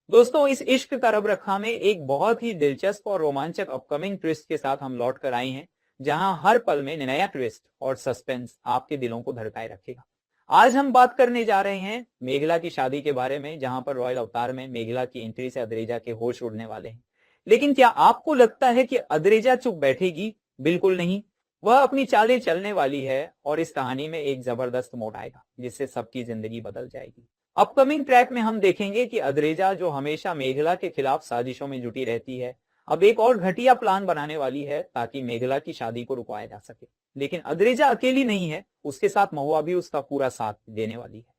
दोस्तों, इस इश्क का रब रखा में एक बहुत ही दिलचस्प और रोमांचक अपकमिंग ट्विस्ट के साथ हम लौट कर आए हैं, जहां हर पल में नया ट्विस्ट और सस्पेंस आपके दिलों को धड़काए रखेगा। आज हम बात करने जा रहे हैं मेघला की शादी के बारे में, जहां पर रॉयल अवतार में मेघला की एंट्री से अद्रेजा के होश उड़ने वाले हैं। लेकिन क्या आपको लगता है कि अद्रेजा चुप बैठेगी? बिल्कुल नहीं। वह अपनी चालें चलने वाली है और इस कहानी में एक जबरदस्त मोड़ आएगा, जिससे सबकी जिंदगी बदल जाएगी। अपकमिंग ट्रैक में हम देखेंगे कि अद्रेजा, जो हमेशा मेघला के खिलाफ साजिशों में जुटी रहती है, अब एक और घटिया प्लान बनाने वाली है ताकि मेघला की शादी को रुकवाया जा सके। लेकिन अद्रेजा अकेली नहीं है, उसके साथ महुआ भी उसका पूरा साथ देने वाली है।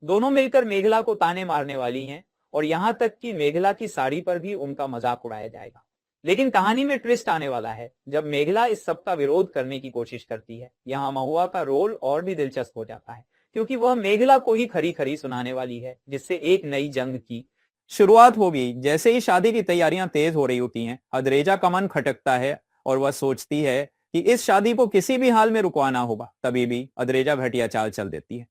दोनों मिलकर मेघला को ताने मारने वाली हैं और यहां तक कि मेघला की साड़ी पर भी उनका मजाक उड़ाया जाएगा। लेकिन कहानी में ट्विस्ट आने वाला है जब मेघला इस सब का विरोध करने की कोशिश करती है। यहाँ महुआ का रोल और भी दिलचस्प हो जाता है, क्योंकि वह मेघला को ही खरी खरी सुनाने वाली है, जिससे एक नई जंग की शुरुआत होगी। जैसे ही शादी की तैयारियां तेज हो रही होती हैं, अद्रेजा का मन खटकता है और वह सोचती है कि इस शादी को किसी भी हाल में रुकवाना होगा। तभी भी अद्रेजा घटिया चाल चल देती है।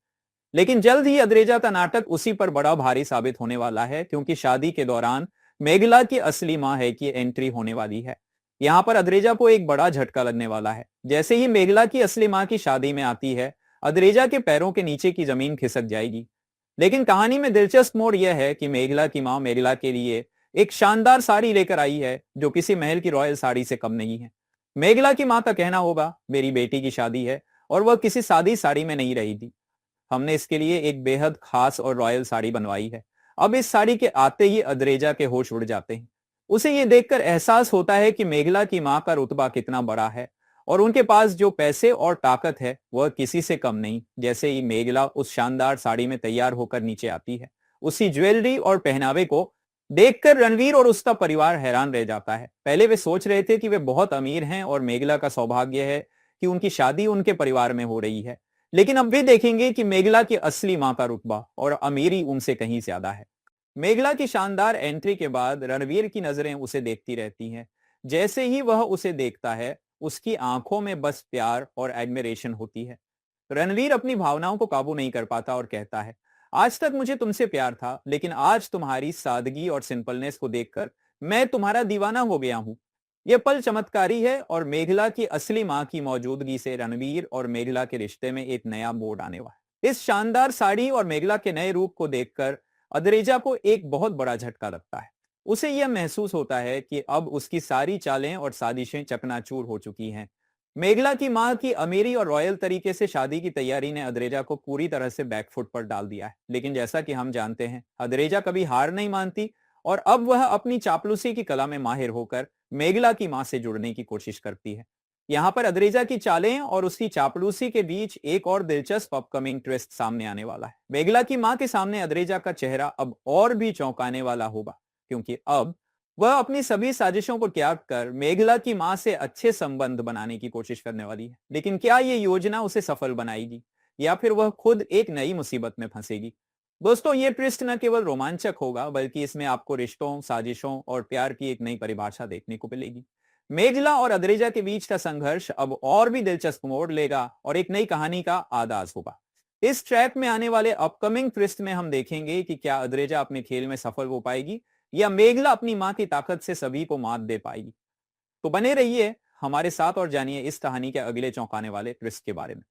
लेकिन जल्द ही अद्रेजा का नाटक उसी पर बड़ा भारी साबित होने वाला है, क्योंकि शादी के दौरान मेघला की असली मां है की एंट्री होने वाली है। यहाँ पर अद्रेजा को एक बड़ा झटका लगने वाला है। जैसे ही मेघला की असली मां की शादी में आती है, अद्रेजा के पैरों के नीचे की जमीन खिसक जाएगी। लेकिन कहानी में दिलचस्प मोड़ यह है कि मेघला की मां मेघला के लिए एक शानदार साड़ी लेकर आई है, जो किसी महल की रॉयल साड़ी से कम नहीं है। मेघला की मां का कहना होगा, मेरी बेटी की शादी है और वह किसी सादी साड़ी में नहीं रही थी। हमने इसके लिए एक बेहद खास और रॉयल साड़ी बनवाई है। अब इस साड़ी के आते ही अद्रेजा के होश उड़ जाते हैं। उसे ये देखकर एहसास होता है कि मेघला की मां का रुतबा कितना बड़ा है और उनके पास जो पैसे और ताकत है वह किसी से कम नहीं। जैसे ही मेघला उस शानदार साड़ी में तैयार होकर नीचे आती है, उसी ज्वेलरी और पहनावे को देखकर रणवीर और उसका परिवार हैरान रह जाता है। पहले वे सोच रहे थे कि वे बहुत अमीर हैं और मेघला का सौभाग्य है कि उनकी शादी उनके परिवार में हो रही है। लेकिन अब वे देखेंगे कि मेघला की असली मां का रुतबा और अमीरी उनसे कहीं ज्यादा है। मेघला की शानदार एंट्री के बाद रणवीर की नजरें उसे देखती रहती हैं। जैसे ही वह उसे देखता है, उसकी आंखों में बस प्यार और एडमिरेशन होती है। रणवीर अपनी भावनाओं को काबू नहीं कर पाता और कहता है, आज तक मुझे तुमसे प्यार था, लेकिन आज तुम्हारी सादगी और सिंपलनेस को देखकर मैं तुम्हारा दीवाना हो गया हूं। यह पल चमत्कारी है और मेघला की असली मां की मौजूदगी से रणवीर और मेघला के रिश्ते में एक नया मोड़ आने वाला है। इस शानदार साड़ी और मेघला के नए रूप को देखकर अद्रेजा को एक बहुत बड़ा झटका लगता है। उसे यह महसूस होता है कि अब उसकी सारी चालें और साजिशें चकनाचूर हो चुकी हैं। मेघला की मां की अमीरी और रॉयल तरीके से शादी की तैयारी ने अद्रेजा को पूरी तरह से बैकफुट पर डाल दिया है। लेकिन जैसा कि हम जानते हैं, अद्रेजा कभी हार नहीं मानती और अब वह अपनी चापलूसी की कला में माहिर होकर मेघला की मां से जुड़ने की कोशिश करती है। यहाँ पर अद्रेजा की चालें और उसकी चापलूसी के बीच एक और दिलचस्प अपकमिंग ट्विस्ट सामने आने वाला है। मेघला की मां के सामने अद्रेजा का चेहरा अब और भी चौंकाने वाला होगा, क्योंकि अब वह अपनी सभी साजिशों को त्याग कर मेघला की मां से अच्छे संबंध बनाने की कोशिश करने वाली है। लेकिन क्या ये योजना उसे सफल बनाएगी या फिर वह खुद एक नई मुसीबत में फंसेगी? दोस्तों, ये ट्विस्ट न केवल रोमांचक होगा, बल्कि इसमें आपको रिश्तों, साजिशों और प्यार की एक नई परिभाषा देखने को मिलेगी। मेघला और अद्रेजा के बीच का संघर्ष अब और भी दिलचस्प मोड़ लेगा और एक नई कहानी का आगाज होगा। इस ट्रैक में आने वाले अपकमिंग ट्विस्ट में हम देखेंगे कि क्या अद्रेजा अपने खेल में सफल हो पाएगी या मेघला अपनी मां की ताकत से सभी को मात दे पाएगी। तो बने रहिए हमारे साथ और जानिए इस कहानी के अगले चौंकाने वाले ट्विस्ट के बारे में।